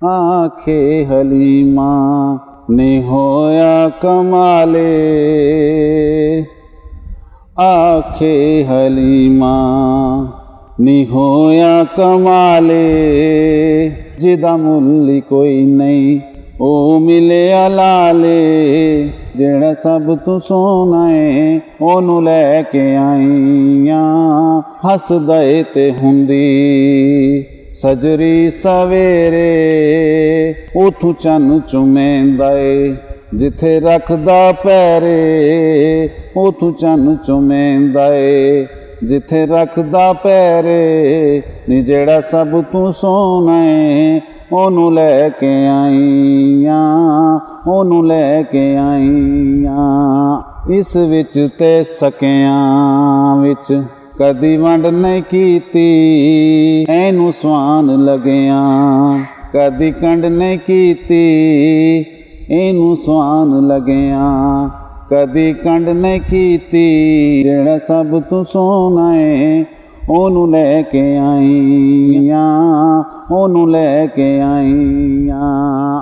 आखे हलीमा ने होया कमाले, आखे हलीमा नी होया कमाले, जिदा मुल्ल कोई नहीं ओ मिले लाले, जेड़ा सब तू सोना है ओनू लैके आईयां, हसदा ए ते हुंदी सजरी सवेरे, उठू चन चुमेंदा ए जिथे रखदा पैरे, उठू चन चुमेंदा ए जिथे रखदा पैरे, नी जेड़ा सब तू सोना है ओनू लैके आईयां, ओनू लैके आईयां। इस विच ते सकियां विच कदी वंड नहीं कीती, एनू स्वान लगियां कदी कंड नहीं कीती, एनू स्वान लगियां कदी कंड नहीं कीती, जेड़ा सब तू सोना है ओनू लैके आईयां, ओनू लैके आईयां।